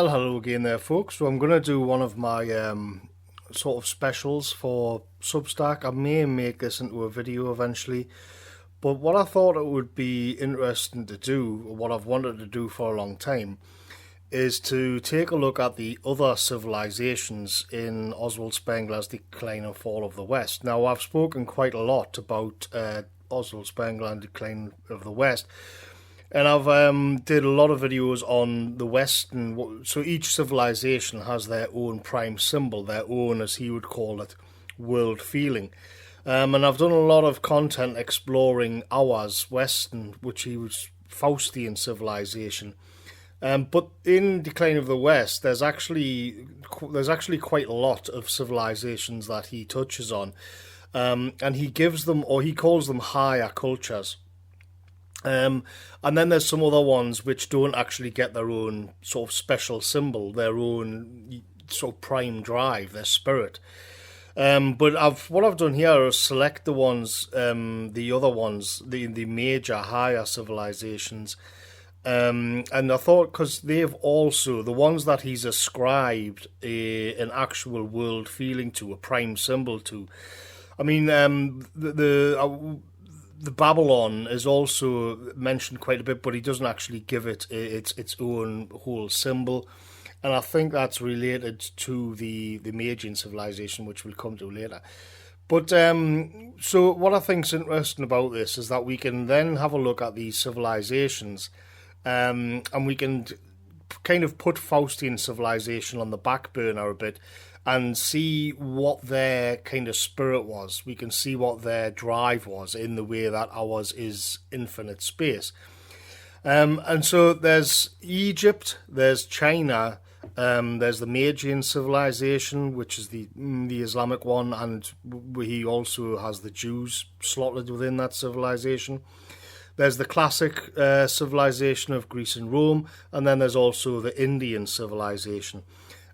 Well, hello again there, folks. So I'm going to do one of my sort of specials for Substack. I may make this into a video eventually, but what I thought it would be interesting to do, or what I've wanted to do for a long time, is to take a look at the other civilizations in Oswald Spengler's Decline and Fall of the West. Now, I've spoken quite a lot about Oswald Spengler and Decline of the West, and I've did a lot of videos on the West, and so each civilization has their own prime symbol, their own, as he would call it, world feeling. And I've done a lot of content exploring ours, Western, which he was Faustian civilization. But in Decline of the West, there's actually quite a lot of civilizations that he touches on, and he gives them, or he calls them, higher cultures. And then there's some other ones which don't actually get their own sort of special symbol, their own sort of prime drive, their spirit. But what I've done here is select the ones, the other ones, the major higher civilizations. And I thought, because they've also, the ones that he's ascribed an actual world feeling to, a prime symbol to. I mean, the Babylon is also mentioned quite a bit, but he doesn't actually give it its own whole symbol. And I think that's related to the Magian civilization, which we'll come to later. But so what I think's interesting about this is that we can then have a look at these civilizations, and we can kind of put Faustian civilization on the back burner a bit and see what their kind of spirit was. We can see what their drive was in the way that ours is infinite space. And so there's Egypt, there's China, there's the Magian civilization, which is the Islamic one, and he also has the Jews slotted within that civilization. There's the classic civilization of Greece and Rome, and then there's also the Indian civilization.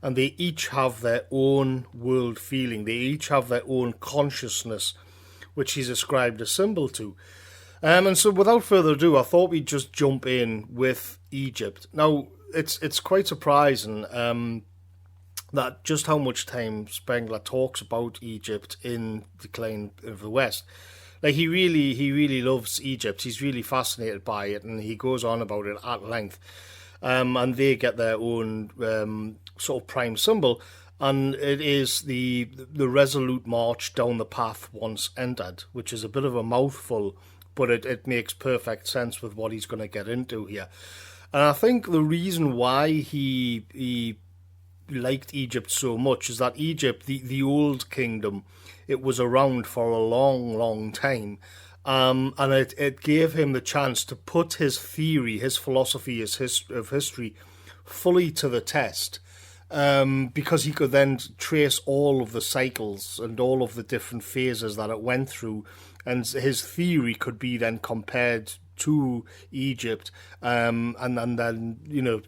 And they each have their own world feeling. They each have their own consciousness, which he's ascribed a symbol to. And so without further ado, I thought we'd just jump in with Egypt. Now, it's quite surprising that just how much time Spengler talks about Egypt in Decline of the West. Like, he really loves Egypt. He's really fascinated by it, and he goes on about it at length. And they get their own sort of prime symbol, and it is the resolute march down the path once entered, which is a bit of a mouthful, but it makes perfect sense with what he's going to get into here. And I think the reason why he liked Egypt so much is that Egypt, the old kingdom, it was around for a long time. And it gave him the chance to put his theory, his philosophy of history fully to the test, because he could then trace all of the cycles and all of the different phases that it went through, and his theory could be then compared to Egypt, and then, you know,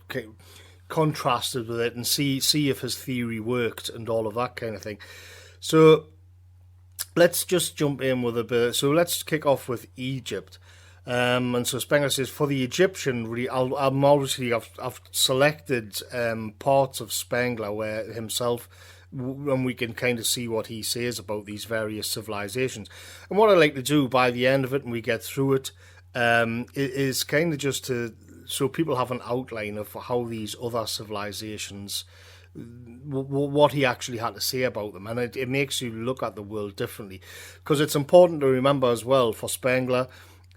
contrasted with it and see if his theory worked and all of that kind of thing. So let's just jump in with a bit. So let's kick off with Egypt. And so Spengler says, for the Egyptian, really, I've selected parts of Spengler where himself, and we can kind of see what he says about these various civilizations. And what I like to do by the end of it, and we get through it, is kind of just so people have an outline of how these other civilizations, what he actually had to say about them, and it makes you look at the world differently, because it's important to remember as well, for Spengler,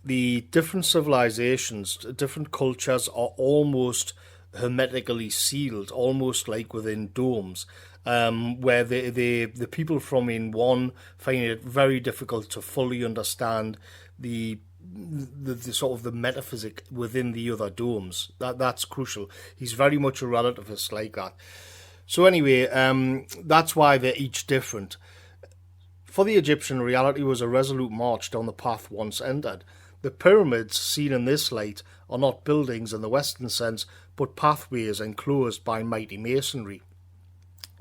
the different civilizations, different cultures are almost hermetically sealed, almost like within domes, where the people from in one find it very difficult to fully understand the sort of the metaphysic within the other domes. That's crucial. He's very much a relativist like that. So anyway, that's why they're each different. For the Egyptian, reality was a resolute march down the path once entered. The pyramids, seen in this light, are not buildings in the Western sense, but pathways enclosed by mighty masonry.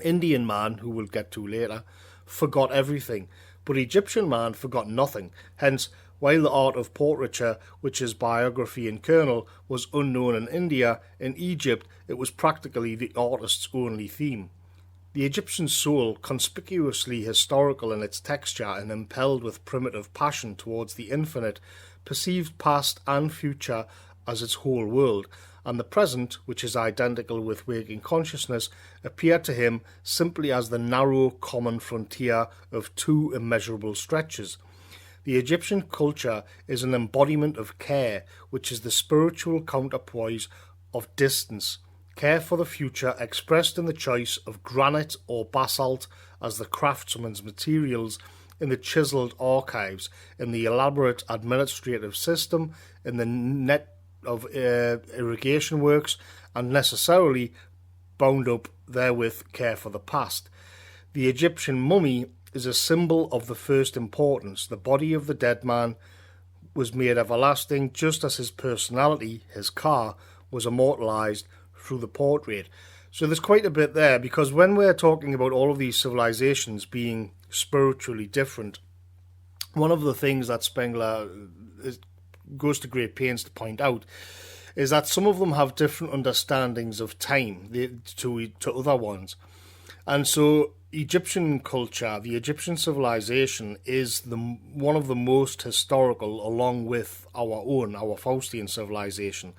Indian man, who we'll get to later, forgot everything, but Egyptian man forgot nothing. Hence, While the art of portraiture, which is biography and kernel, was unknown in India, in Egypt it was practically the artist's only theme. The Egyptian soul, conspicuously historical in its texture and impelled with primitive passion towards the infinite, perceived past and future as its whole world, and the present, which is identical with waking consciousness, appeared to him simply as the narrow common frontier of two immeasurable stretches. The Egyptian culture is an embodiment of care, which is the spiritual counterpoise of distance. Care for the future expressed in the choice of granite or basalt as the craftsman's materials, in the chiselled archives, in the elaborate administrative system, in the net of irrigation works, and necessarily bound up therewith care for the past. The Egyptian mummy is a symbol of the first importance. The body of the dead man was made everlasting, just as his personality, his car, was immortalised through the portrait. So there's quite a bit there, because when we're talking about all of these civilizations being spiritually different, one of the things that Spengler goes to great pains to point out is that some of them have different understandings of time to other ones. And so Egyptian culture, the Egyptian civilization, is one of the most historical, along with our own, our Faustian civilization.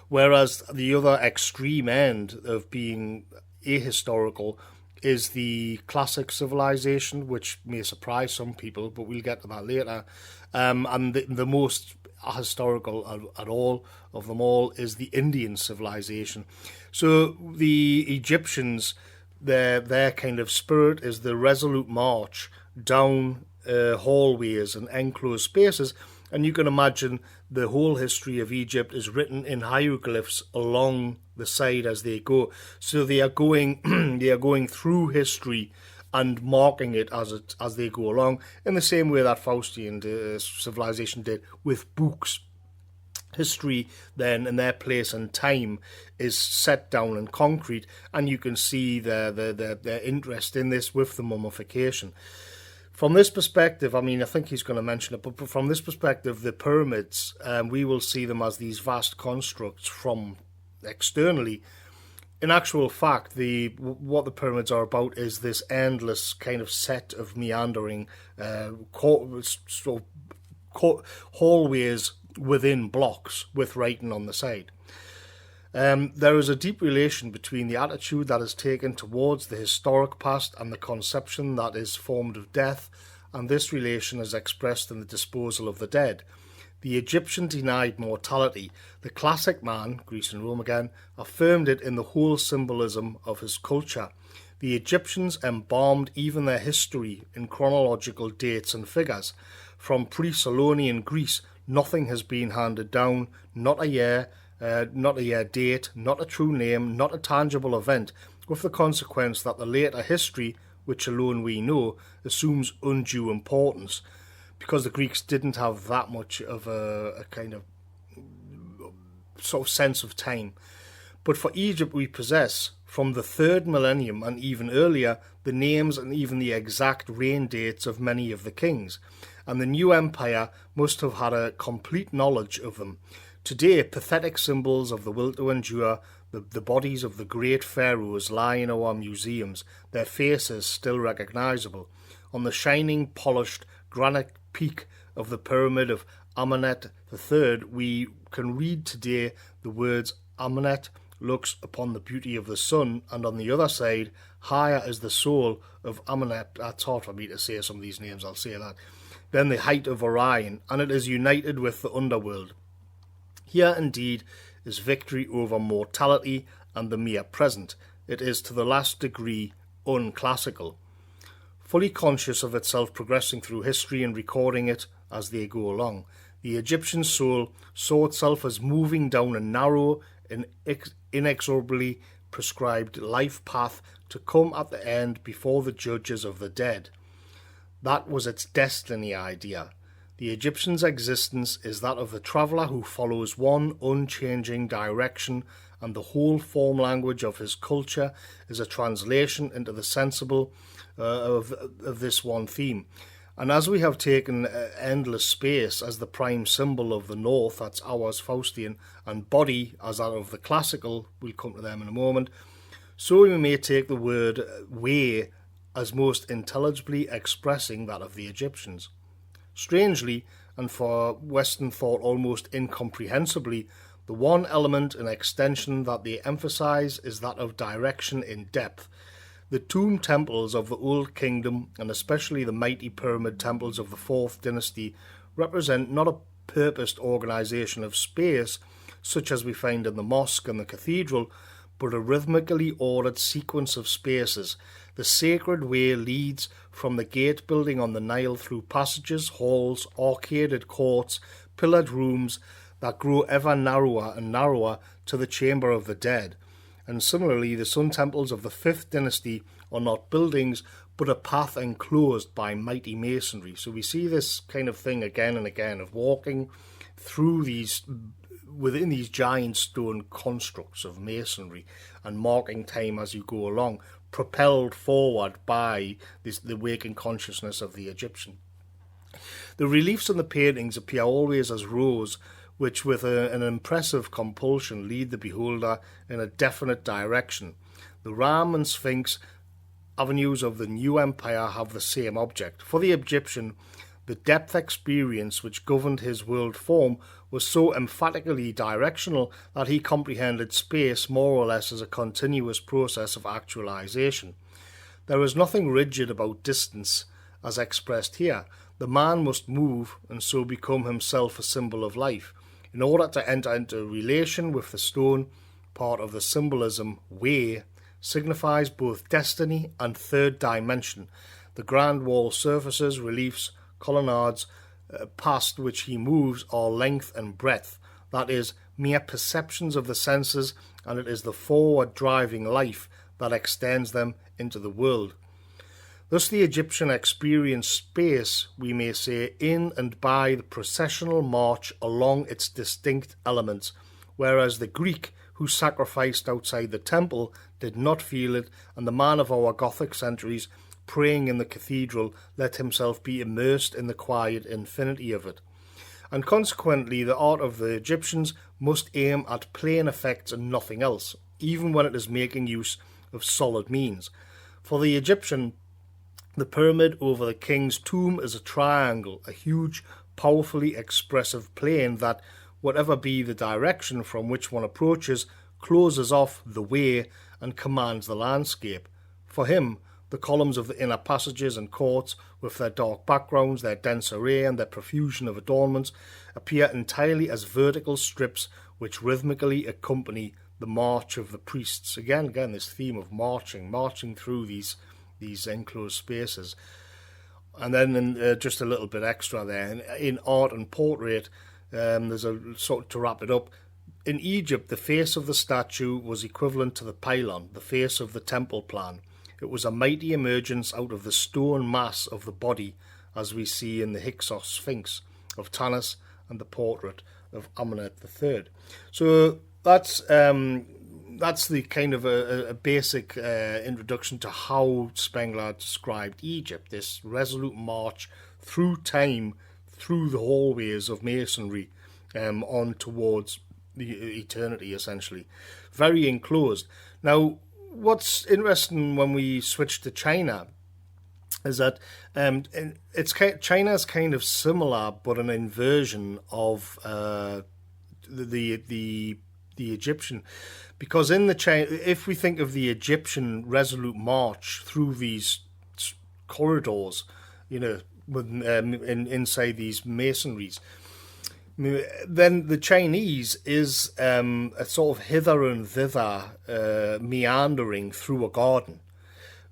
Whereas the other extreme end of being ahistorical is the classic civilization, which may surprise some people, but we'll get to that later. And the most historical at all of them all is the Indian civilization. So the Egyptians, their kind of spirit is the resolute march down hallways and enclosed spaces. And you can imagine the whole history of Egypt is written in hieroglyphs along the side as they go. So they are going through history and marking it as they go along, in the same way that Faustian civilization did with books. History then, in their place and time, is set down in concrete, and you can see their interest in this with the mummification. From this perspective, I mean, I think he's going to mention it, but from this perspective, the pyramids, we will see them as these vast constructs from externally. In actual fact, what the pyramids are about is this endless kind of set of meandering hallways within blocks with writing on the side. There is a deep relation between the attitude that is taken towards the historic past and the conception that is formed of death, and this relation is expressed in the disposal of the dead. The Egyptian denied mortality. The classic man, Greece and Rome again, affirmed it in the whole symbolism of his culture. The Egyptians embalmed even their history in chronological dates and figures. From pre-Solonian Greece, nothing has been handed down, not a year date, not a true name, not a tangible event, with the consequence that the later history, which alone we know, assumes undue importance, because the Greeks didn't have that much of a kind of sort of sense of time. But for Egypt we possess, from the 3rd millennium and even earlier, the names and even the exact reign dates of many of the kings, and the new empire must have had a complete knowledge of them. Today, pathetic symbols of the will to endure, the bodies of the great pharaohs lie in our museums, their faces still recognizable. On the shining, polished granite peak of the pyramid of Amenet III, we can read today the words, "Amenet looks upon the beauty of the sun," and on the other side, "Higher is the soul of Amenet." That's hard for me to say some of these names, I'll say that. "Then the height of Orion, and it is united with the underworld." Here indeed is victory over mortality and the mere present. It is to the last degree unclassical. Fully conscious of itself progressing through history and recording it as they go along, the Egyptian soul saw itself as moving down a narrow and inexorably prescribed life path to come at the end before the judges of the dead. That was its destiny idea. The Egyptian's existence is that of the traveller who follows one unchanging direction, and the whole form language of his culture is a translation into the sensible of this one theme. And as we have taken endless space as the prime symbol of the North, that's ours, Faustian, and body as that of the classical, we'll come to them in a moment, so we may take the word way as most intelligibly expressing that of the Egyptians. Strangely, and for Western thought almost incomprehensibly, the one element and extension that they emphasize is that of direction in depth. The tomb temples of the Old Kingdom, and especially the mighty pyramid temples of the 4th dynasty, represent not a purposed organization of space, such as we find in the mosque and the cathedral, but a rhythmically ordered sequence of spaces. The sacred way leads from the gate building on the Nile through passages, halls, arcaded courts, pillared rooms that grow ever narrower and narrower to the chamber of the dead. And similarly, the sun temples of the 5th dynasty are not buildings, but a path enclosed by mighty masonry. So we see this kind of thing again and again, of walking through within these giant stone constructs of masonry and marking time as you go along, propelled forward by the waking consciousness of the Egyptian. The reliefs and the paintings appear always as rows, which with an impressive compulsion lead the beholder in a definite direction. The Ram and Sphinx avenues of the new empire have the same object. For the Egyptian, the depth experience which governed his world form was so emphatically directional that he comprehended space more or less as a continuous process of actualization. There is nothing rigid about distance as expressed here. The man must move and so become himself a symbol of life. In order to enter into relation with the stone, part of the symbolism, way, signifies both destiny and third dimension. The grand wall surfaces, reliefs, colonnades, past which he moves are length and breadth, that is, mere perceptions of the senses, and it is the forward driving life that extends them into the world. Thus the Egyptian experienced space, we may say, in and by the processional march along its distinct elements, whereas the Greek, who sacrificed outside the temple, did not feel it, and the man of our Gothic centuries, praying in the cathedral, let himself be immersed in the quiet infinity of it. And consequently the art of the Egyptians must aim at plain effects and nothing else, even when it is making use of solid means. For the Egyptian, the pyramid over the king's tomb is a triangle, a huge, powerfully expressive plane that, whatever be the direction from which one approaches, closes off the way and commands the landscape. For him, the columns of the inner passages and courts, with their dark backgrounds, their dense array, and their profusion of adornments, appear entirely as vertical strips which rhythmically accompany the march of the priests. Again, this theme of marching through these enclosed spaces. And then just a little bit extra there. In art and portrait, there's a sort of, to wrap it up, in Egypt, the face of the statue was equivalent to the pylon, the face of the temple plan. It was a mighty emergence out of the stone mass of the body, as we see in the Hyksos Sphinx of Tanis and the portrait of Amenhotep III. So that's the kind of a basic introduction to how Spengler described Egypt, this resolute march through time, through the hallways of masonry, on towards the eternity, essentially. Very enclosed. Now, what's interesting when we switch to China is that China's kind of similar, but an inversion of the Egyptian, because in the if we think of the Egyptian resolute march through these corridors, inside these masonries, then the Chinese is a sort of hither and thither meandering through a garden,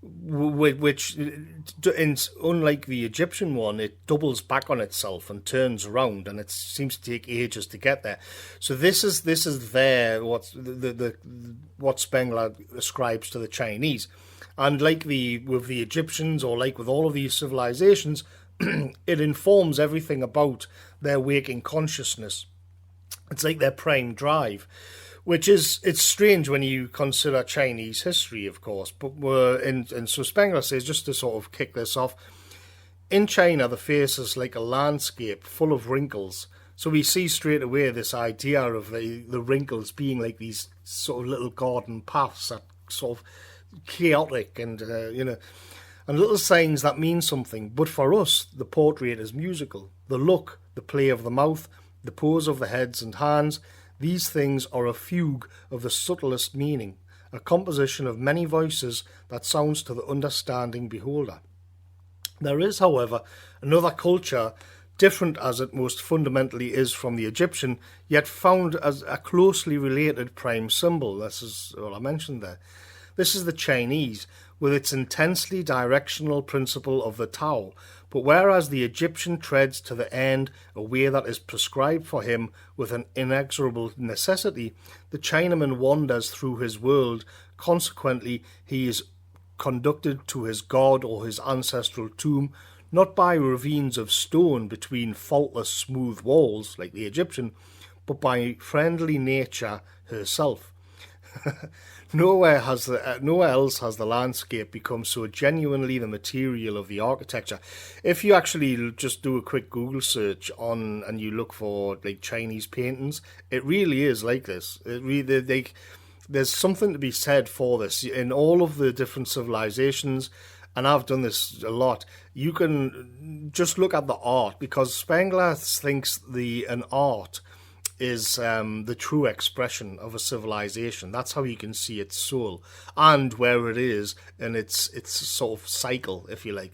which, unlike the Egyptian one, it doubles back on itself and turns around, and it seems to take ages to get there. So this is what Spengler ascribes to the Chinese, and like with the Egyptians, or like with all of these civilizations, it informs everything about their waking consciousness. It's like their prime drive, it's strange when you consider Chinese history, of course. But so Spengler says, just to sort of kick this off, In China, the face is like a landscape full of wrinkles. So we see straight away this idea of the wrinkles being like these sort of little garden paths that sort of chaotic and, and little signs that mean something. But for us, the portrait is musical. The look, the play of the mouth, the pose of the heads and hands, these things are a fugue of the subtlest meaning, a composition of many voices that sounds to the understanding beholder. There is, however, another culture, different as it most fundamentally is from the Egyptian, yet found as a closely related prime symbol. This is what I mentioned there. This is the Chinese, with its intensely directional principle of the Tao. But whereas the Egyptian treads to the end a way that is prescribed for him with an inexorable necessity, the Chinaman wanders through his world. Consequently, he is conducted to his god or his ancestral tomb, not by ravines of stone between faultless smooth walls like the Egyptian, but by friendly nature herself. Nowhere else has the landscape become so genuinely the material of the architecture. If you actually just do a quick Google search on and you look for like Chinese paintings, it really is like this. There's something to be said for this in all of the different civilizations. And I've done this a lot. You can just look at the art, because Spengler thinks an art is the true expression of a civilization. That's how you can see its soul and where it is in its sort of cycle, if you like.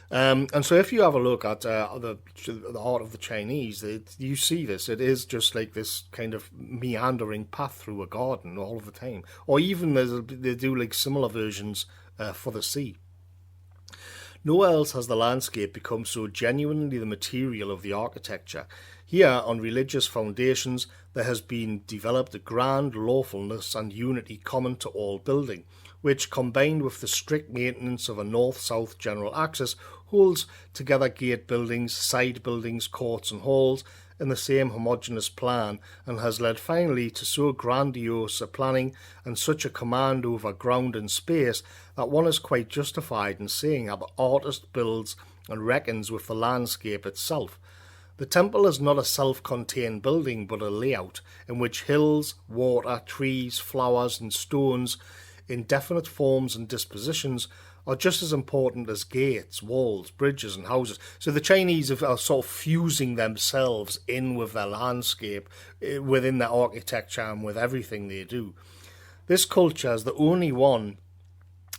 And so if you have a look at the art of the Chinese, you see this. It is just like this kind of meandering path through a garden all of the time. Or even they do like similar versions for the sea. Nowhere else has the landscape become so genuinely the material of the architecture. Here, on religious foundations, there has been developed a grand lawfulness and unity common to all building, which, combined with the strict maintenance of a north-south general axis, holds together gate buildings, side buildings, courts and halls in the same homogeneous plan, and has led finally to so grandiose a planning and such a command over ground and space that one is quite justified in saying that the artist builds and reckons with the landscape itself. The temple is not a self-contained building, but a layout in which hills, water, trees, flowers and stones in definite forms and dispositions are just as important as gates, walls, bridges and houses. So the Chinese are sort of fusing themselves in with their landscape, within their architecture and with everything they do. This culture is the only one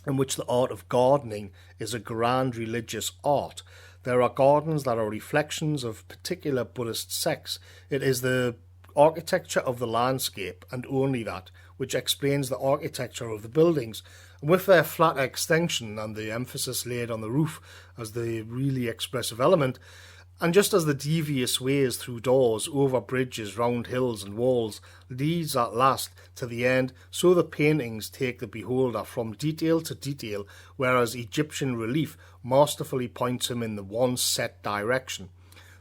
in which the art of gardening is a grand religious art. There are gardens that are reflections of particular Buddhist sects. It is the architecture of the landscape, and only that, which explains the architecture of the buildings. And with their flat extension and the emphasis laid on the roof as the really expressive element, and just as the devious ways through doors, over bridges, round hills and walls leads at last to the end, so the paintings take the beholder from detail to detail, whereas Egyptian relief masterfully points him in the one set direction.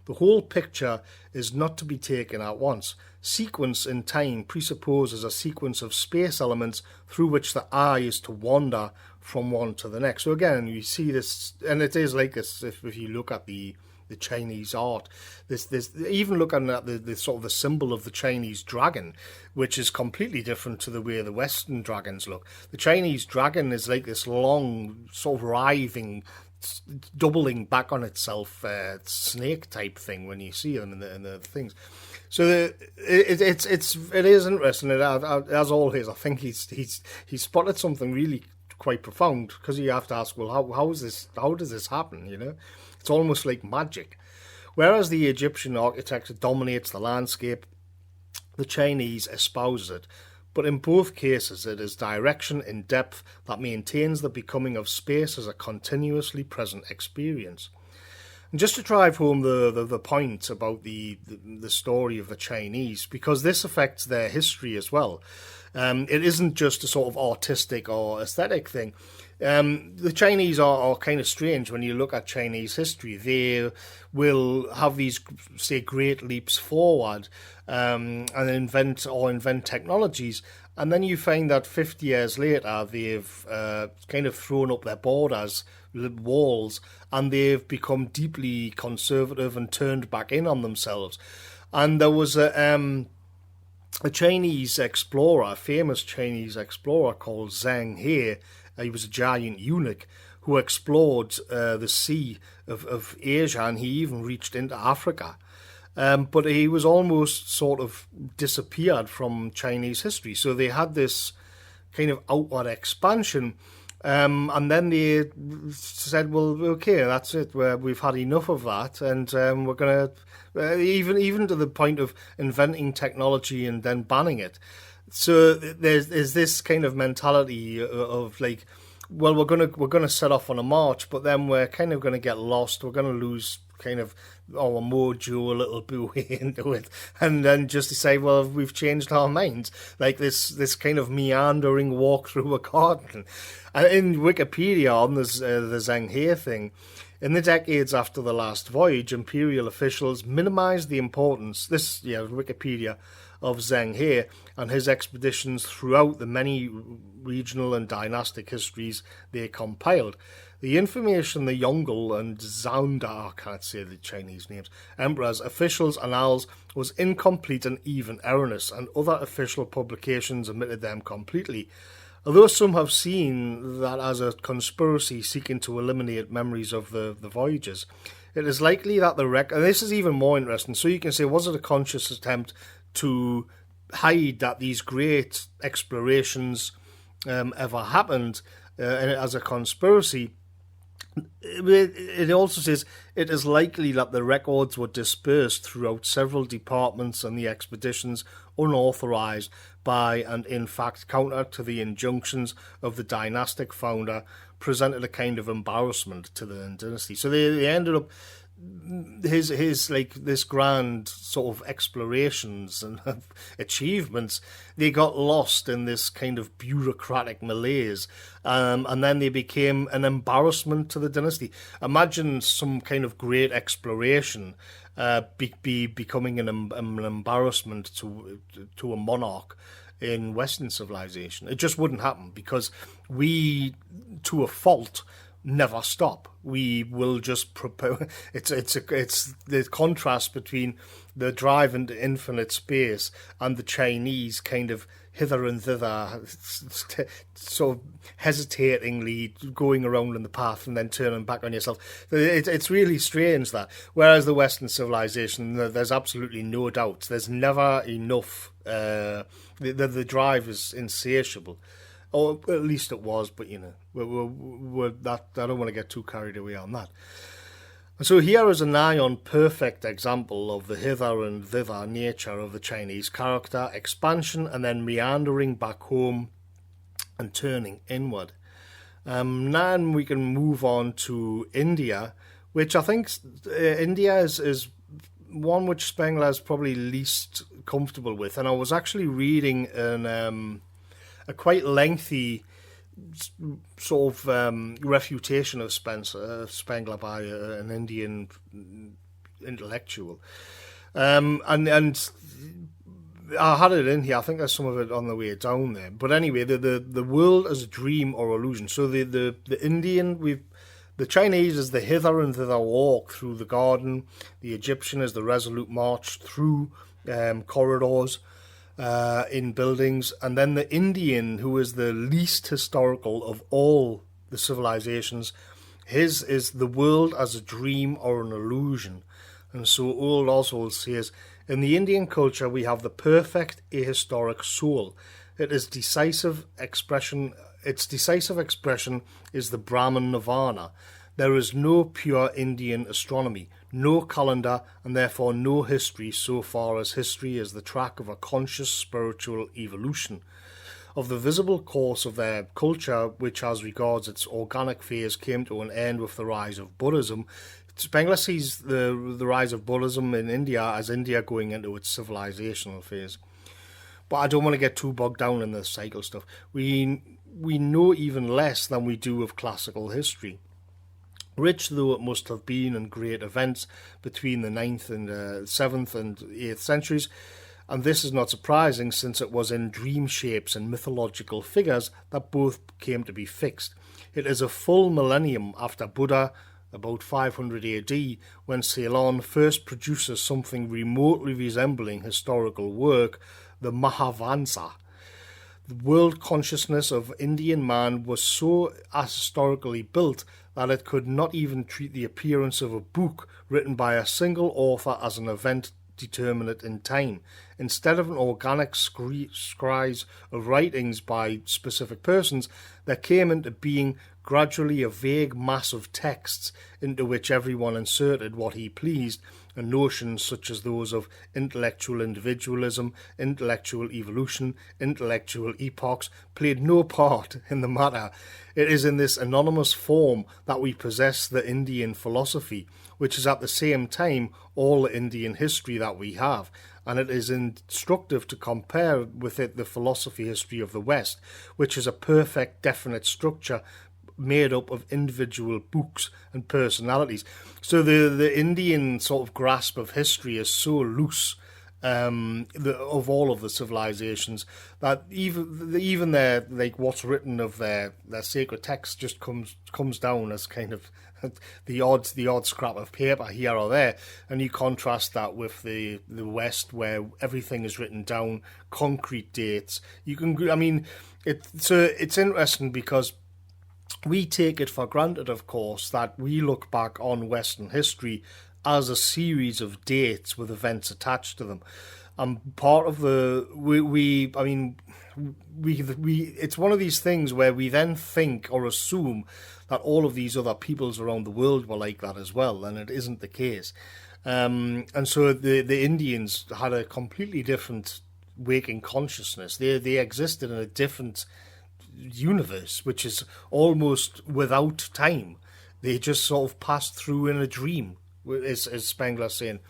The whole picture is not to be taken at once. Sequence in time presupposes a sequence of space elements through which the eye is to wander from one to the next. So again, you see this, and it is like this if you look at the Chinese art. This even looking at the sort of the symbol of the Chinese dragon, which is completely different to the way the Western dragons look. The Chinese dragon is like this long, sort of writhing, doubling back on itself snake type thing when you see them in the things. So it is interesting. As always, I think he's spotted something really quite profound, because you have to ask, well, how does this happen? You know, it's almost like magic. Whereas the Egyptian architecture dominates the landscape, the Chinese espouses it. But in both cases, it is direction in depth that maintains the becoming of space as a continuously present experience. And just to drive home the point about the story of the Chinese, because this affects their history as well. It isn't just a sort of artistic or aesthetic thing. The Chinese are kind of strange when you look at Chinese history. They will have these, say, great leaps forward and invent technologies. And then you find that 50 years later, they've kind of thrown up their borders, walls, and they've become deeply conservative and turned back in on themselves. And there was a Chinese explorer, a famous Chinese explorer called Zheng He. He was a giant eunuch who explored the sea of Asia, and he even reached into Africa. But he was almost sort of disappeared from Chinese history. So they had this kind of outward expansion. And then they said, well, okay, that's it. We've had enough of that. And we're going to, even to the point of inventing technology and then banning it. So there's this kind of mentality of like, well, we're gonna set off on a march, but then we're kind of going to get lost. We're going to lose kind of our mojo a little bit into it, and then just to say, well, we've changed our minds, like this kind of meandering walk through a garden. And in Wikipedia on this the Zheng He thing, in the decades after the last voyage, imperial officials minimised the importance. Wikipedia of Zheng He and his expeditions throughout the many regional and dynastic histories they compiled. The information the Yongle and Zaunda, I can't say the Chinese names, emperors, officials, annals was incomplete and even erroneous, and other official publications omitted them completely. Although some have seen that as a conspiracy seeking to eliminate memories of the voyages, it is likely that and this is even more interesting, so you can say, was it a conscious attempt to hide that these great explorations ever happened as a conspiracy? It also says it is likely that the records were dispersed throughout several departments and the expeditions unauthorized by and in fact counter to the injunctions of the dynastic founder presented a kind of embarrassment to the dynasty. So they ended up his like this grand sort of explorations and achievements, they got lost in this kind of bureaucratic malaise, and then they became an embarrassment to the dynasty. Imagine some kind of great exploration becoming an embarrassment to a monarch in Western civilization. It just wouldn't happen, because we, to a fault, never stop. We will just propose. It's the contrast between the drive into infinite space and the Chinese kind of hither and thither, sort of hesitatingly going around in the path and then turning back on yourself. It's really strange that. Whereas the Western civilization, there's absolutely no doubt. There's never enough. The drive is insatiable. Or at least it was, but I don't want to get too carried away on that. So here is a nigh on perfect example of the hither and thither nature of the Chinese character, expansion and then meandering back home and turning inward. Now we can move on to India, which I think India is one which Spengler is probably least comfortable with. And I was actually reading a quite lengthy sort of refutation of Spengler by an Indian intellectual, and I had it in here. I think there's some of it on the way down there. But anyway, the world as a dream or illusion. So the Chinese is the hither and thither walk through the garden. The Egyptian is the resolute march through corridors. In buildings, and then the Indian, who is the least historical of all the civilizations, his is the world as a dream or an illusion. And so old Oswald says, in the Indian culture we have the perfect ahistoric soul. Its decisive expression is the Brahman Nirvana. There is no pure Indian astronomy, no calendar, and therefore no history so far as history is the track of a conscious spiritual evolution. Of the visible course of their culture, which as regards its organic phase came to an end with the rise of Buddhism, Spengler sees the rise of Buddhism in India as India going into its civilizational phase. But I don't want to get too bogged down in the cycle stuff. We we know even less than we do of classical history. Rich though it must have been in great events between the 9th and 7th and 8th centuries, and this is not surprising since it was in dream shapes and mythological figures that both came to be fixed. It is a full millennium after Buddha, about 500 AD, when Ceylon first produces something remotely resembling historical work, the Mahavansa. The world consciousness of Indian man was so historically built that it could not even treat the appearance of a book written by a single author as an event determinate in time. Instead of an organic scries of writings by specific persons, there came into being gradually a vague mass of texts into which everyone inserted what he pleased, and notions such as those of intellectual individualism, intellectual evolution, intellectual epochs played no part in the matter. It is in this anonymous form that we possess the Indian philosophy, which is at the same time all the Indian history that we have, and it is instructive to compare with it the philosophy history of the West, which is a perfect definite structure made up of individual books and personalities. So the Indian sort of grasp of history is so loose of all of the civilizations that even their, like, what's written of their sacred text just comes down as kind of the odd scrap of paper here or there, and you contrast that with the West, where everything is written down, concrete dates. It's interesting because we take it for granted, of course, that we look back on Western history as a series of dates with events attached to them. And part of it's one of these things where we then think or assume that all of these other peoples around the world were like that as well, and it isn't the case. And so the Indians had a completely different waking consciousness. They existed in a different universe, which is almost without time. They just sort of passed through in a dream, as Spengler saying.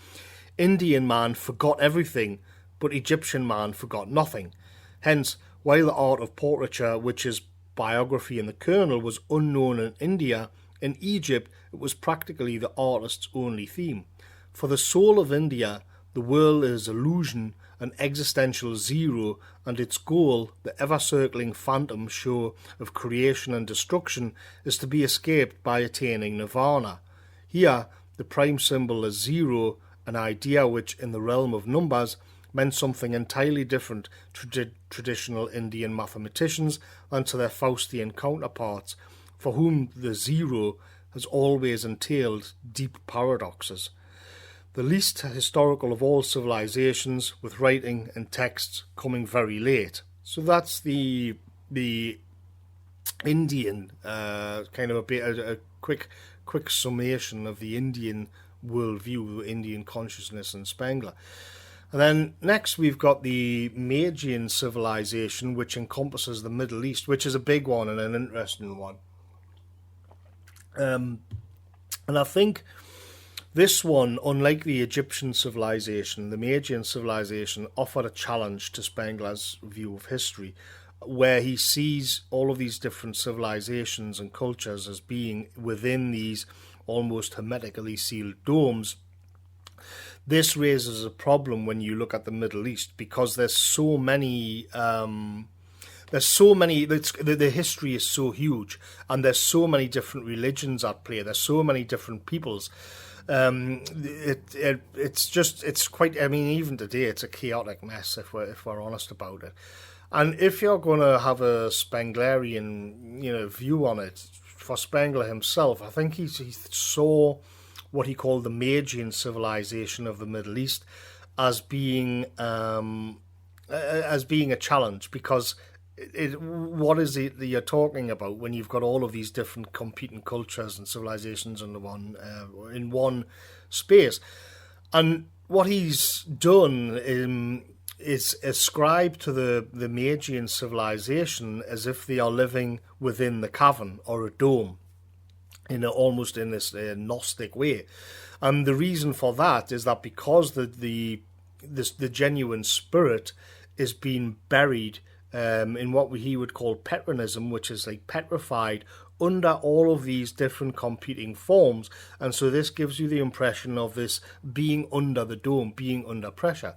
Indian man forgot everything, but Egyptian man forgot nothing. Hence, while the art of portraiture, which is biography in the kernel, was unknown in India, in Egypt it was practically the artist's only theme. For the soul of India, the world is illusion, an existential zero, and its goal, the ever-circling phantom show of creation and destruction, is to be escaped by attaining nirvana. Here, the prime symbol is zero, an idea which, in the realm of numbers, meant something entirely different to traditional Indian mathematicians than to their Faustian counterparts, for whom the zero has always entailed deep paradoxes. The least historical of all civilizations, with writing and texts coming very late. So that's the Indian kind of a quick summation of the Indian worldview, Indian consciousness, and Spengler. And then next we've got the Magian civilization, which encompasses the Middle East, which is a big one and an interesting one. And I think this one, unlike the Egyptian civilization, the Magian civilization offered a challenge to Spengler's view of history, where he sees all of these different civilizations and cultures as being within these almost hermetically sealed domes. This raises a problem when you look at the Middle East, because there's so many... the history is so huge, and there's so many different religions at play. There's so many different peoples. It's quite. I mean, even today, it's a chaotic mess if we're honest about it. And if you're going to have a Spenglerian, view on it, for Spengler himself, I think he saw what he called the Magian civilization of the Middle East as being a challenge, because what is it that you're talking about when you've got all of these different competing cultures and civilizations in one space? And what he's done is ascribe to the Magian civilization as if they are living within the cavern or a dome, almost in this Gnostic way. And the reason for that is that because the genuine spirit is being buried in what he would call Petronism, which is like petrified under all of these different competing forms. And so this gives you the impression of this being under the dome, being under pressure.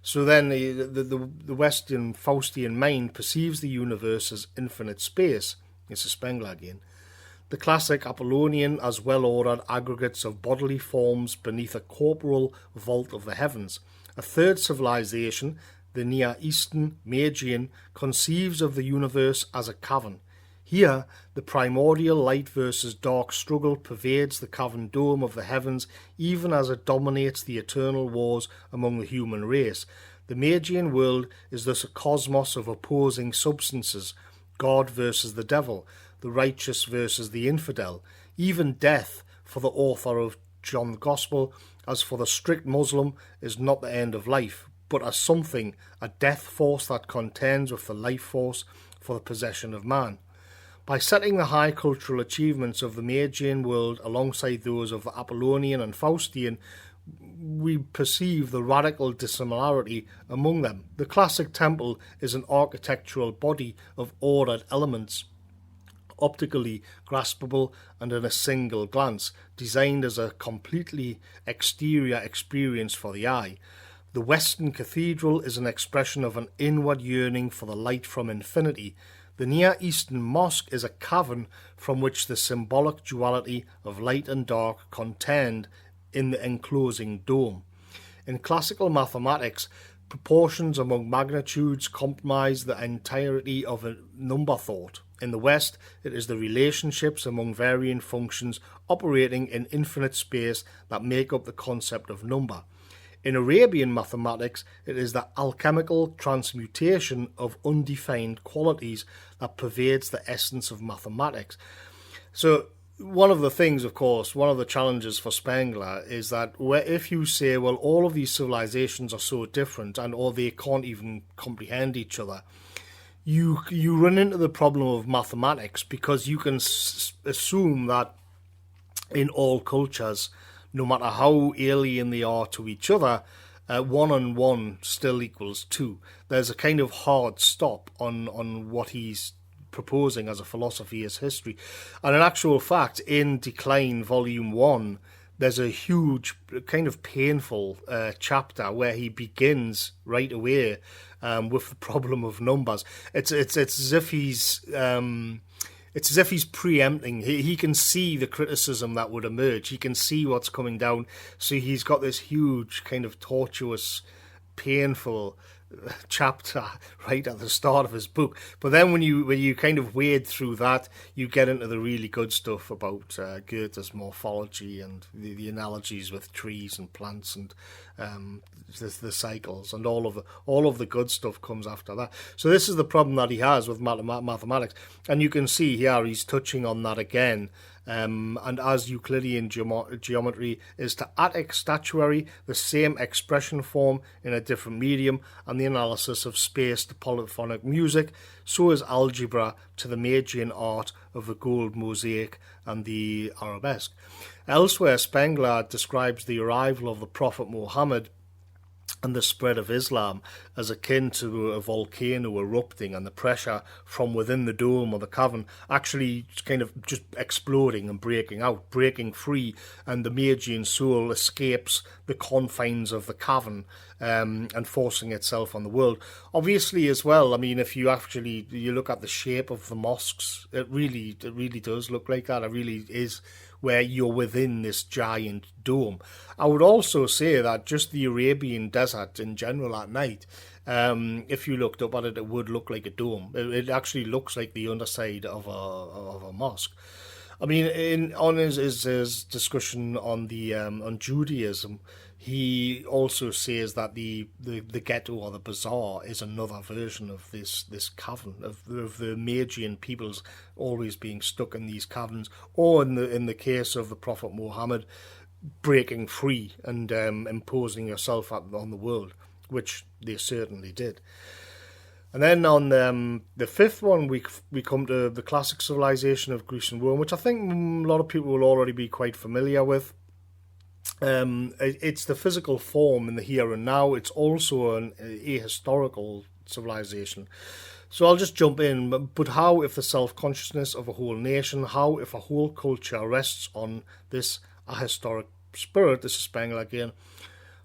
So then the Western Faustian mind perceives the universe as infinite space. This is Spengler again. The classic Apollonian as well-ordered aggregates of bodily forms beneath a corporal vault of the heavens. A third civilization, the Near Eastern Magian, conceives of the universe as a cavern. Here, the primordial light versus dark struggle pervades the cavern dome of the heavens, even as it dominates the eternal wars among the human race. The Magian world is thus a cosmos of opposing substances, God versus the devil, the righteous versus the infidel. Even death, for the author of John's Gospel, as for the strict Muslim, is not the end of life, but as something, a death force that contends with the life force for the possession of man. By setting the high cultural achievements of the Magian world alongside those of the Apollonian and Faustian, we perceive the radical dissimilarity among them. The classic temple is an architectural body of ordered elements, optically graspable and in a single glance, designed as a completely exterior experience for the eye. The Western cathedral is an expression of an inward yearning for the light from infinity. The Near Eastern mosque is a cavern from which the symbolic duality of light and dark contend in the enclosing dome. In classical mathematics, proportions among magnitudes comprise the entirety of a number thought. In the West, it is the relationships among varying functions operating in infinite space that make up the concept of number. In Arabian mathematics, it is the alchemical transmutation of undefined qualities that pervades the essence of mathematics. So one of the things, of course, one of the challenges for Spengler is that if you say, well, all of these civilizations are so different and or they can't even comprehend each other, you run into the problem of mathematics, because you can assume that in all cultures, no matter how alien they are to each other, 1 and 1 still equals 2. There's a kind of hard stop on what he's proposing as a philosophy as history. And in actual fact, in Decline Volume 1, there's a huge, kind of painful chapter where he begins right away with the problem of numbers. It's as if he's preempting. He can see the criticism that would emerge. He can see what's coming down. So he's got this huge, kind of tortuous, painful chapter right at the start of his book. But then when you kind of wade through that, you get into the really good stuff about Goethe's morphology and the analogies with trees and plants and the cycles, and all of the good stuff comes after that. So this is the problem that he has with mathematics, and you can see here he's touching on that again. And as Euclidean geometry is to Attic statuary the same expression form in a different medium, and the analysis of space to polyphonic music, so is algebra to the Magian art of the gold mosaic and the arabesque. Elsewhere, Spengler describes the arrival of the Prophet Muhammad and the spread of Islam as akin to a volcano erupting and the pressure from within the dome or the cavern actually kind of just exploding and breaking out, breaking free, and the Magian soul escapes the confines of the cavern and forcing itself on the world. Obviously, as well, I mean, if you look at the shape of the mosques, it really does look like that. It really is where you're within this giant dome. I would also say that just the Arabian desert in general at night, if you looked up at it, it would look like a dome. It actually looks like the underside of a mosque. I mean, on his discussion on on Judaism, he also says that the ghetto or the bazaar is another version of this cavern of the Magian peoples always being stuck in these caverns, or in the case of the Prophet Muhammad, breaking free and imposing yourself on the world, which they certainly did. And then on the fifth one, we come to the classic civilization of Greece and Rome, which I think a lot of people will already be quite familiar with. It's the physical form in the here and now. It's also an ahistorical civilization. So I'll just jump in. But how if the self-consciousness of a whole nation, how if a whole culture rests on this ahistoric spirit, this is Spengler again,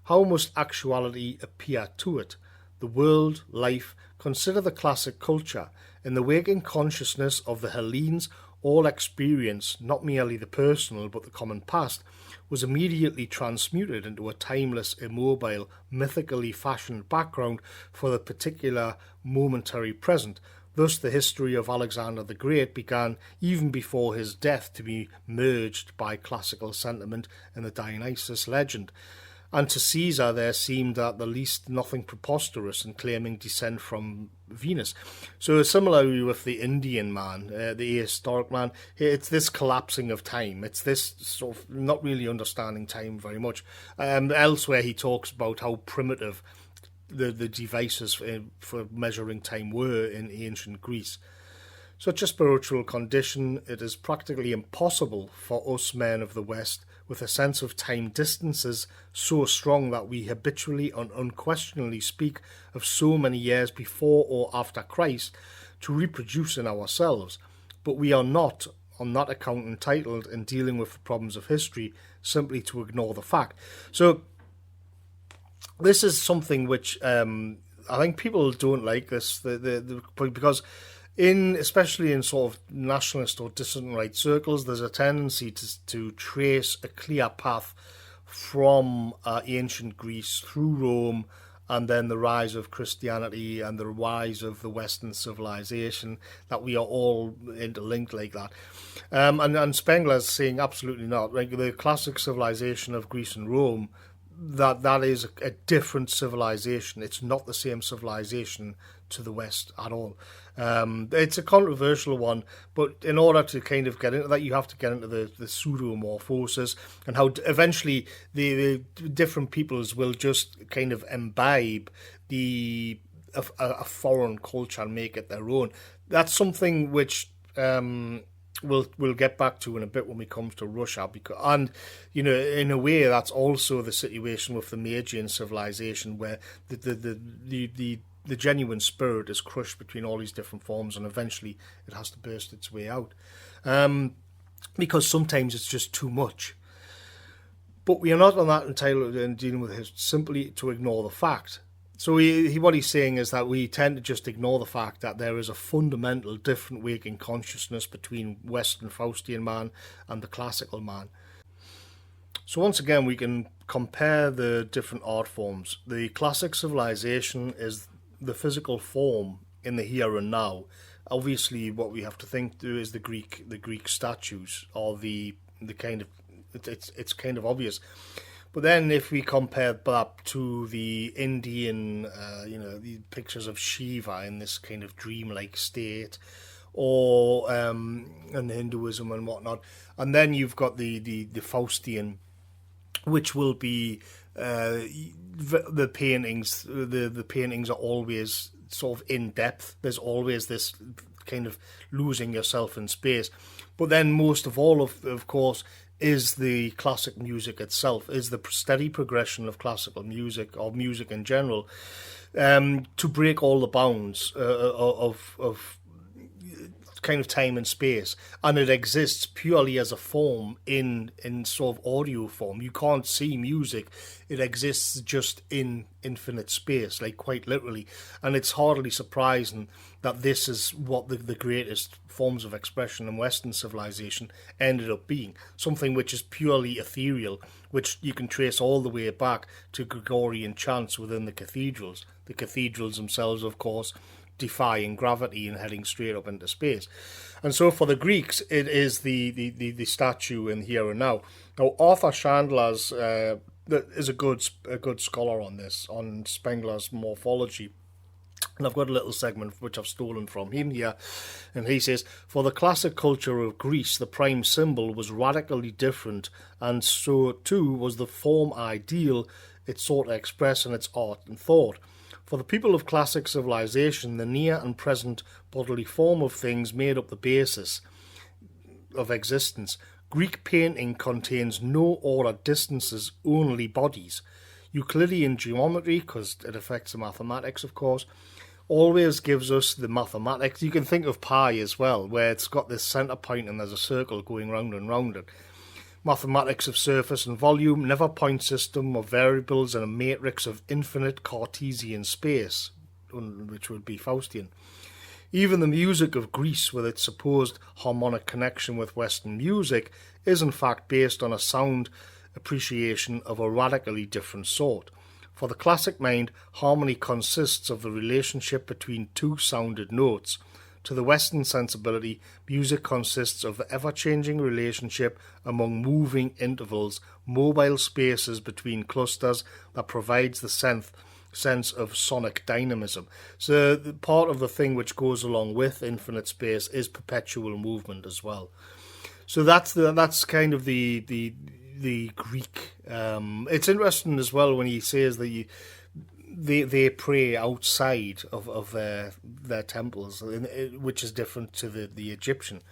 how must actuality appear to it? The world, life, consider the classic culture. In the waking consciousness of the Hellenes, all experience, not merely the personal but the common past, was immediately transmuted into a timeless, immobile, mythically fashioned background for the particular momentary present. Thus the history of Alexander the Great began even before his death to be merged by classical sentiment in the Dionysus legend. And to Caesar there seemed at the least nothing preposterous in claiming descent from Venus. So similarly with the Indian man, the ahistoric man, it's this collapsing of time. It's this sort of not really understanding time very much. Elsewhere he talks about how primitive the devices for measuring time were in ancient Greece. Such a spiritual condition, it is practically impossible for us men of the West, with a sense of time distances so strong that we habitually and unquestionably speak of so many years before or after Christ, to reproduce in ourselves. But we are not, on that account, entitled, in dealing with the problems of history, simply to ignore the fact. So this is something which I think people don't like this, because especially in sort of nationalist or dissident right circles, there's a tendency to trace a clear path from ancient Greece through Rome, and then the rise of Christianity and the rise of the Western civilization, that we are all interlinked like that. And Spengler's saying absolutely not. Like the classic civilization of Greece and Rome, that is a different civilization. It's not the same civilization to the West at all. It's a controversial one, but in order to kind of get into that, you have to get into the pseudomorphosis and how eventually the different peoples will just kind of imbibe a foreign culture and make it their own. That's something which we'll get back to in a bit when we come to Russia, and in a way that's also the situation with the Magian civilization, where the genuine spirit is crushed between all these different forms, and eventually it has to burst its way out, because sometimes it's just too much. But we are not on that entitled in dealing with it simply to ignore the fact. So what he's saying is that we tend to just ignore the fact that there is a fundamental different waking consciousness between Western Faustian man and the classical man. So once again, we can compare the different art forms. The classic civilization is the physical form in the here and now. Obviously, what we have to think through is the Greek statues, or the kind of it's kind of obvious. But then if we compare that to the Indian, the pictures of Shiva in this kind of dreamlike state, or and Hinduism and whatnot, and then you've got the Faustian, which will be the paintings. The paintings are always sort of in depth. There's always this kind of losing yourself in space. But then most of all, of course, is the classic music itself, is the steady progression of classical music, or music in general, to break all the bounds of kind of time and space, and it exists purely as a form in sort of audio form. You can't see music, it exists just in infinite space, like quite literally, and it's hardly surprising that this is what the greatest forms of expression in Western civilization ended up being, something which is purely ethereal, which you can trace all the way back to Gregorian chants within the cathedrals themselves, of course, defying gravity and heading straight up into space. And so for the Greeks, it is the statue in here and now. Now, Arthur Chandler's is a good scholar on this, on Spengler's morphology. And I've got a little segment which I've stolen from him here. And he says, for the classic culture of Greece, the prime symbol was radically different, and so too was the form ideal it sought to express in its art and thought. For the people of classic civilization, the near and present bodily form of things made up the basis of existence. Greek painting contains no ordered distances, only bodies. Euclidean geometry, because it affects the mathematics, of course, always gives us the mathematics. You can think of pi as well, where it's got this centre point and there's a circle going round and round it. Mathematics of surface and volume, never point system of variables, and a matrix of infinite Cartesian space, which would be Faustian. Even the music of Greece, with its supposed harmonic connection with Western music, is in fact based on a sound appreciation of a radically different sort. For the classic mind, harmony consists of the relationship between two sounded notes. To the Western sensibility, music consists of the ever-changing relationship among moving intervals, mobile spaces between clusters that provides the sense of sonic dynamism. So part of the thing which goes along with infinite space is perpetual movement as well. So that's kind of the Greek. It's interesting as well when he says that they pray outside of their temples, which is different to the Egyptian.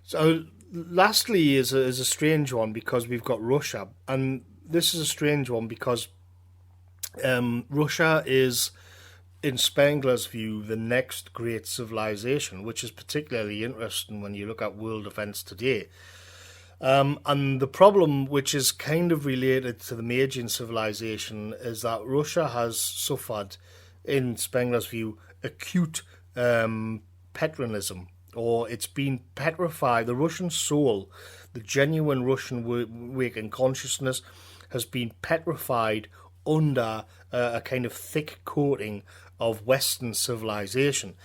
So lastly is a strange one, because we've got Russia, and this is a strange one because Russia is, in Spengler's view, the next great civilization, which is particularly interesting when you look at world events today. And the problem, which is kind of related to the Magian civilization, is that Russia has suffered, in Spengler's view, acute Petronism, or it's been petrified. The Russian soul, the genuine Russian waking consciousness, has been petrified under a kind of thick coating of Western civilization.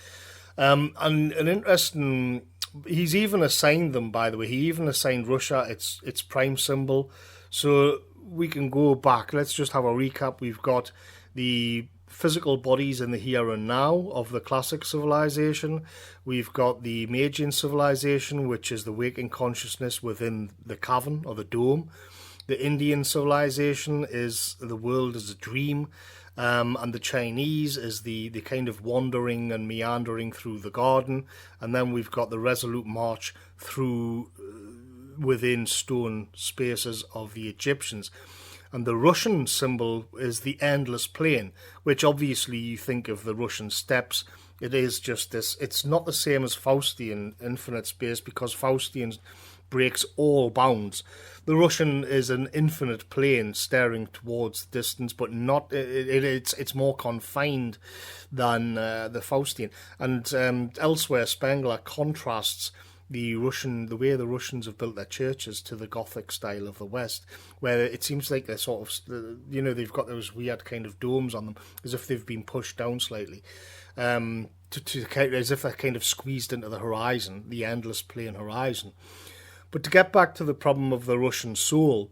And an interesting... He's even assigned them, by the way. He even assigned Russia its prime symbol. So we can go back. Let's just have a recap. We've got the physical bodies in the here and now of the classic civilization. We've got the Magian civilization, which is the waking consciousness within the cavern or the dome. The Indian civilization is the world as a dream. And the Chinese is the kind of wandering and meandering through the garden. And then we've got the resolute march through within stone spaces of the Egyptians. And the Russian symbol is the endless plain, which obviously you think of the Russian steppes. It is just this. It's not the same as Faustian infinite space, because Faustian breaks all bounds. The Russian is an infinite plane staring towards the distance, but not. It's more confined than the Faustian. And elsewhere, Spengler contrasts the way the Russians have built their churches to the Gothic style of the West, where it seems like they're sort of, they've got those weird kind of domes on them, as if they've been pushed down slightly, as if they're kind of squeezed into the horizon, the endless plane horizon. But to get back to the problem of the Russian soul,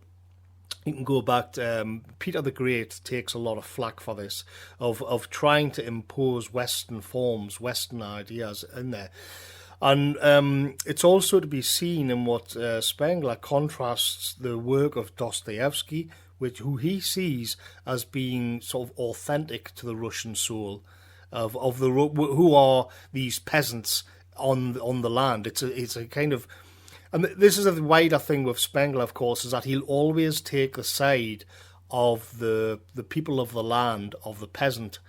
you can go back to Peter the Great takes a lot of flack for this, of trying to impose Western forms, Western ideas in there. And it's also to be seen in what Spengler contrasts the work of Dostoevsky, who he sees as being sort of authentic to the Russian soul, of the who are these peasants on the land. It's a kind of... And this is a wider thing with Spengler, of course, is that he'll always take the side of the people of the land, of the peasant,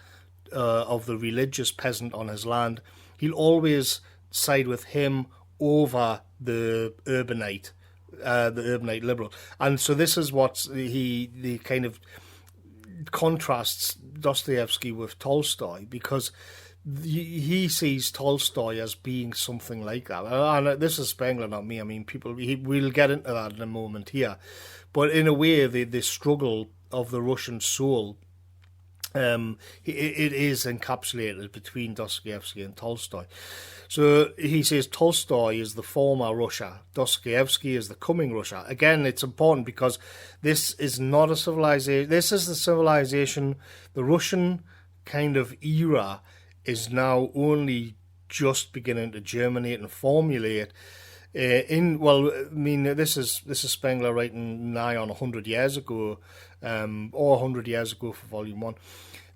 of the religious peasant on his land. He'll always side with him over the urbanite liberal. And so this is what the kind of contrasts Dostoevsky with Tolstoy, because he sees Tolstoy as being something like that. And this is Spengler, not me. I mean, we'll get into that in a moment here. But in a way, the struggle of the Russian soul, it is encapsulated between Dostoevsky and Tolstoy. So he says Tolstoy is the former Russia, Dostoevsky is the coming Russia. Again, it's important because this is not a civilization. This is the civilization, the Russian kind of era is now only just beginning to germinate and formulate. This is Spengler writing nigh on 100 years ago, or 100 years ago for Volume 1.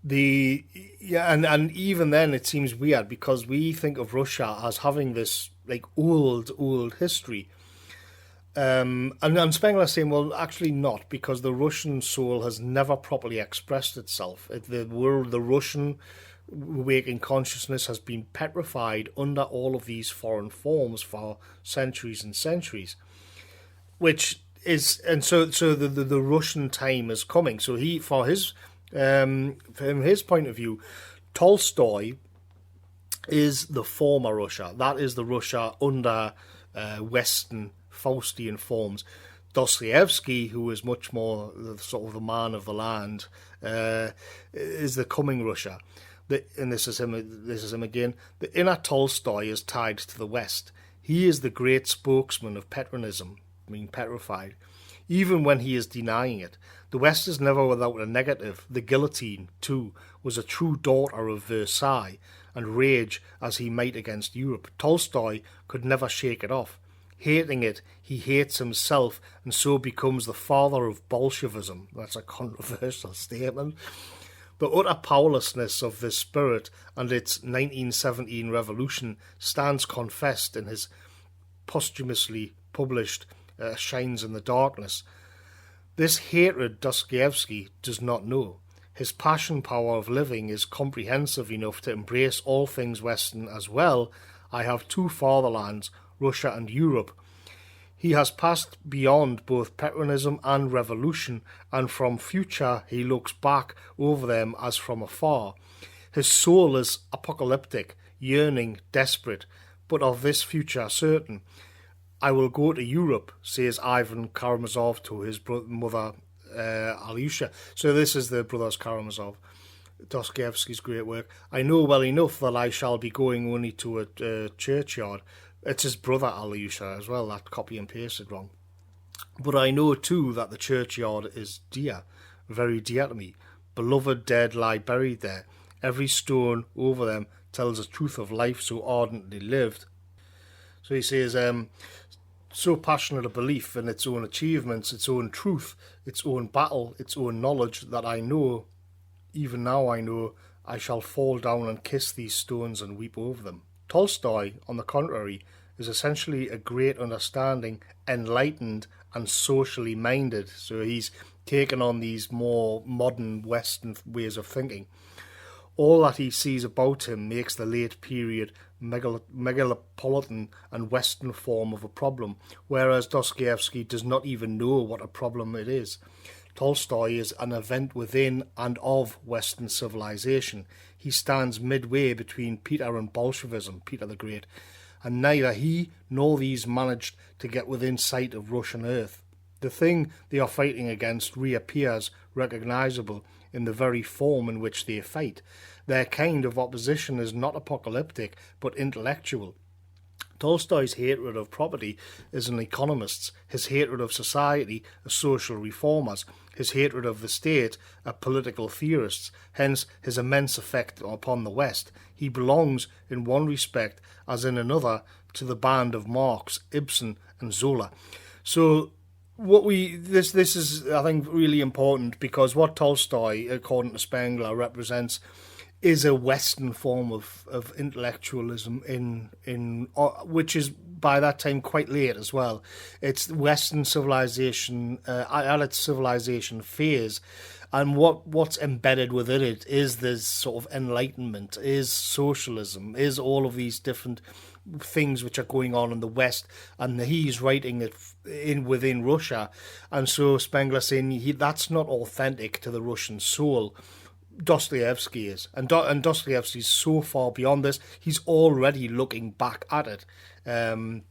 And even then it seems weird, because we think of Russia as having this like old history. And Spengler saying, well, actually not, because the Russian soul has never properly expressed itself. The Russian waking consciousness has been petrified under all of these foreign forms for centuries and centuries, which is, and so the Russian time is coming. So he, from his point of view, Tolstoy is the former Russia. That is the Russia under Western Faustian forms. Dostoevsky, who is much more sort of the man of the land, is the coming Russia. And this is him again. The inner Tolstoy is tied to the West. He is the great spokesman of Petronism, being petrified, even when he is denying it. The West is never without a negative. The guillotine, too, was a true daughter of Versailles, and rage as he might against Europe, Tolstoy could never shake it off. Hating it, he hates himself, and so becomes the father of Bolshevism. That's a controversial statement. The utter powerlessness of this spirit and its 1917 revolution stands confessed in his posthumously published Shines in the Darkness. This hatred Dostoevsky does not know. His passion power of living is comprehensive enough to embrace all things Western as well. I have two fatherlands, Russia and Europe. He has passed beyond both Petronism and revolution, and from future he looks back over them as from afar. His soul is apocalyptic, yearning, desperate, but of this future certain. I will go to Europe, says Ivan Karamazov to his mother Alyosha. So this is the brothers Karamazov, Dostoevsky's great work. I know well enough that I shall be going only to a churchyard. It's his brother Alyosha as well, that copy and pasted wrong. But I know too that the churchyard is dear, very dear to me. Beloved dead lie buried there. Every stone over them tells the truth of life so ardently lived. So he says, so passionate a belief in its own achievements, its own truth, its own battle, its own knowledge, that I know, even now I know, I shall fall down and kiss these stones and weep over them. Tolstoy, on the contrary, is essentially a great understanding, enlightened and socially minded. So he's taken on these more modern Western ways of thinking. All that he sees about him makes the late period megalopolitan and Western form of a problem, whereas Dostoevsky does not even know what a problem it is. Tolstoy is an event within and of Western civilization. He stands midway between Peter and Bolshevism, Peter the Great, and neither he nor these managed to get within sight of Russian earth. The thing they are fighting against reappears recognizable in the very form in which they fight. Their kind of opposition is not apocalyptic, but intellectual. Tolstoy's hatred of property is an economist's, his hatred of society a social reformer's, his hatred of the state a political theorist's, hence his immense effect upon the West. He belongs, in one respect as in another, to the band of Marx, Ibsen and Zola. So this is, I think, really important, because what Tolstoy, according to Spengler, represents is a Western form of intellectualism in which is by that time quite late as well. It's Western civilization at its civilization phase, and what's embedded within it is this sort of enlightenment, is socialism, is all of these different things which are going on in the West, and he's writing it within Russia, and so Spengler saying that's not authentic to the Russian soul. Dostoevsky is, and Dostoevsky's so far beyond this, he's already looking back at it, and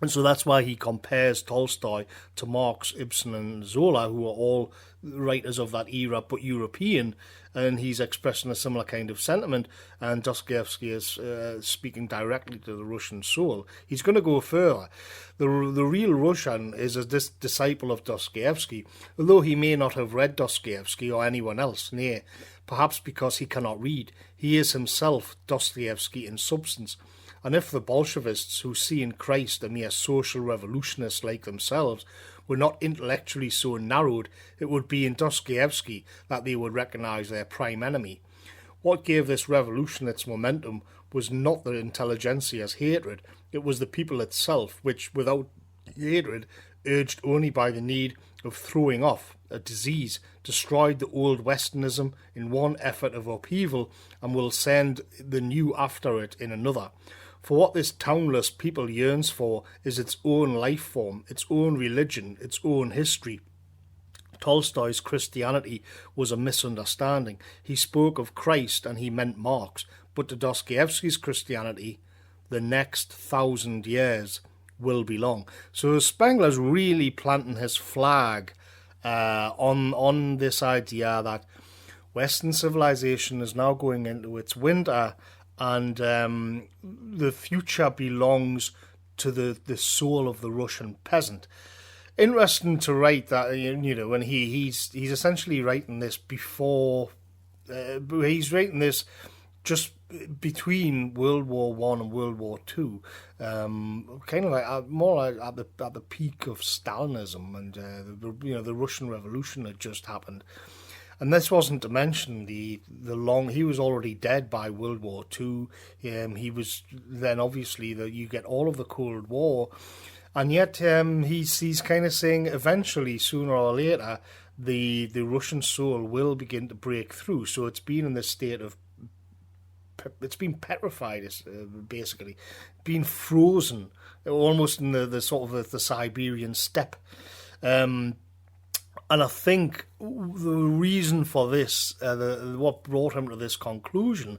so that's why he compares Tolstoy to Marx, Ibsen and Zola, who are all writers of that era but European, and he's expressing a similar kind of sentiment, and Dostoevsky is speaking directly to the Russian soul. He's going to go further. The real Russian is a disciple of Dostoevsky, although he may not have read Dostoevsky or anyone else, nay, perhaps because he cannot read. He is himself Dostoevsky in substance. And if the Bolshevists, who see in Christ a mere social revolutionist like themselves, were not intellectually so narrowed, it would be in Dostoevsky that they would recognize their prime enemy. What gave this revolution its momentum was not the intelligentsia's hatred, it was the people itself, which, without hatred, urged only by the need of throwing off, a disease, destroyed the old Westernism in one effort of upheaval, and will send the new after it in another. For what this townless people yearns for is its own life form, its own religion, its own history. Tolstoy's Christianity was a misunderstanding. He spoke of Christ and he meant Marx, but to Dostoevsky's Christianity, the next 1,000 years will be long. So Spengler's really planting his flag on this idea that Western civilization is now going into its winter, and the future belongs to the soul of the Russian peasant. Interesting to write that, when he's essentially writing this before, he's writing this just between World War One and World War Two, kind of like more like at the peak of Stalinism, and the Russian Revolution had just happened. And this wasn't to mention the long. He was already dead by World War Two. He was then obviously you get all of the Cold War, and yet he's kind of saying eventually, sooner or later, the Russian soul will begin to break through. So it's been in this state of, it's been petrified, basically, been frozen, almost in the sort of the Siberian steppe. And I think the reason for this, what brought him to this conclusion,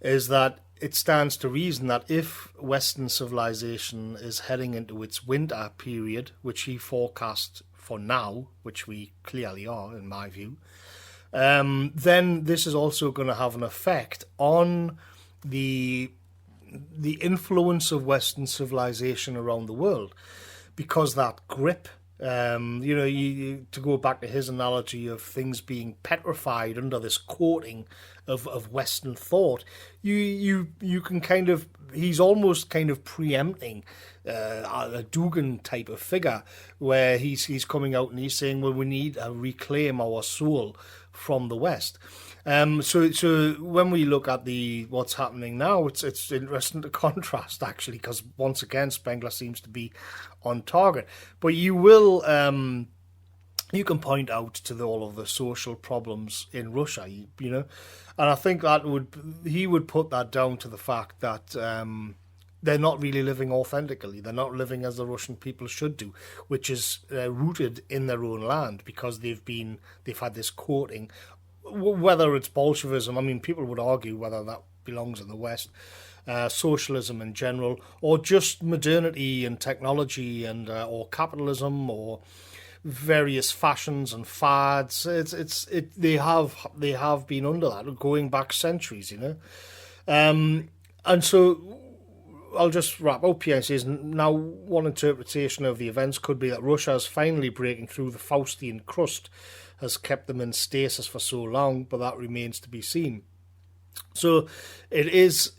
is that it stands to reason that if Western civilization is heading into its winter period, which he forecast for now, which we clearly are, in my view, then this is also going to have an effect on the influence of Western civilization around the world, because that grip, to go back to his analogy of things being petrified under this coating of Western thought, you can kind of, he's almost kind of preempting a Dugan type of figure, where he's coming out and he's saying, well, we need to reclaim our soul from the West. So when we look at what's happening now, it's interesting to contrast, actually, because once again Spengler seems to be on target. But you will you can point out to all of the social problems in Russia, and I think that he would put that down to the fact that they're not really living authentically. They're not living as the Russian people should do, which is rooted in their own land, because they've had this coating. Whether it's Bolshevism, I mean, people would argue whether that belongs in the West, socialism in general, or just modernity and technology, and or capitalism, or various fashions and fads. They have been under that going back centuries, and so I'll just wrap up here and say, now one interpretation of the events could be that Russia is finally breaking through the Faustian crust, has kept them in stasis for so long, but that remains to be seen. So it is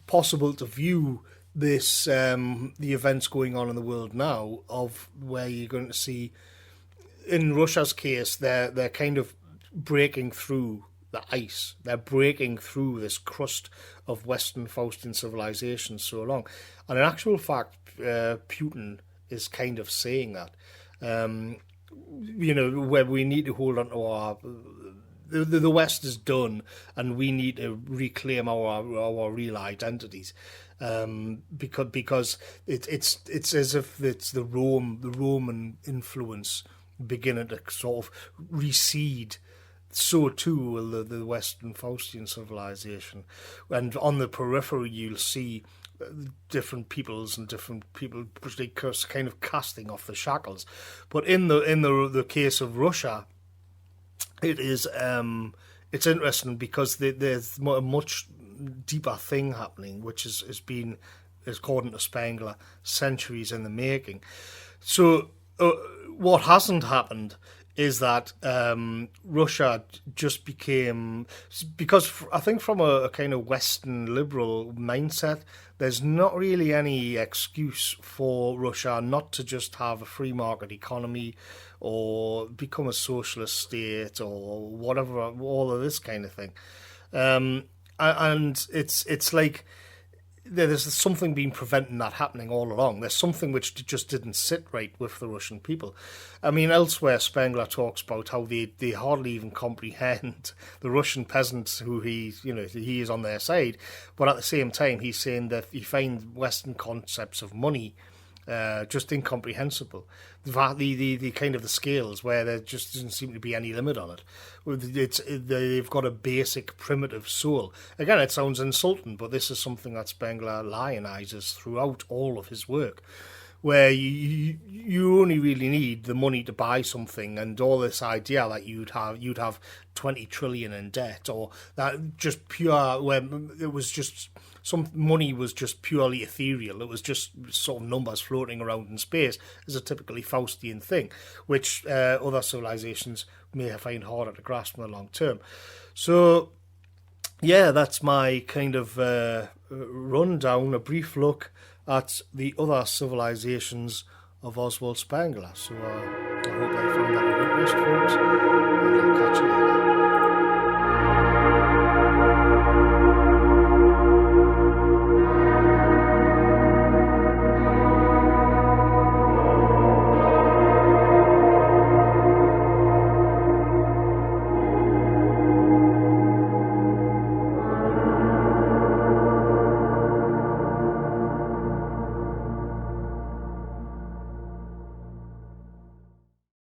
possible to view this, the events going on in the world now, of where you're going to see, in Russia's case, they're kind of breaking through the ice. They're breaking through this crust of Western Faustian civilization so long. And in actual fact, Putin is kind of saying that. Where we need to hold on to our, the West is done, and we need to reclaim our real identities, because it's as if it's the Roman influence beginning to sort of recede. So too will the Western Faustian civilization, and on the periphery you'll see different peoples and different people kind of casting off the shackles. But in the case of Russia, it is it's interesting, because there's a much deeper thing happening, which has been, according to Spengler, centuries in the making. So what hasn't happened is that Russia just became, because I think from a kind of Western liberal mindset, there's not really any excuse for Russia not to just have a free market economy or become a socialist state or whatever, all of this kind of thing. And it's like there's something been preventing that happening all along. There's something which just didn't sit right with the Russian people. I mean, elsewhere, Spengler talks about how they hardly even comprehend the Russian peasants who he is on their side. But at the same time, he's saying that he finds Western concepts of money just incomprehensible. The kind of the scales where there just doesn't seem to be any limit on it. They've got a basic primitive soul. Again, it sounds insulting, but this is something that Spengler lionises throughout all of his work, where you only really need the money to buy something, and all this idea that you'd have 20 trillion in debt, or that just pure, where it was just some money was just purely ethereal. It was just sort of numbers floating around in space, is a typically Faustian thing, which other civilizations may find harder to grasp in the long term. So yeah, that's my kind of rundown, a brief look at the other civilizations of Oswald Spengler. So I hope I found that of interest, folks, and I'll catch you later.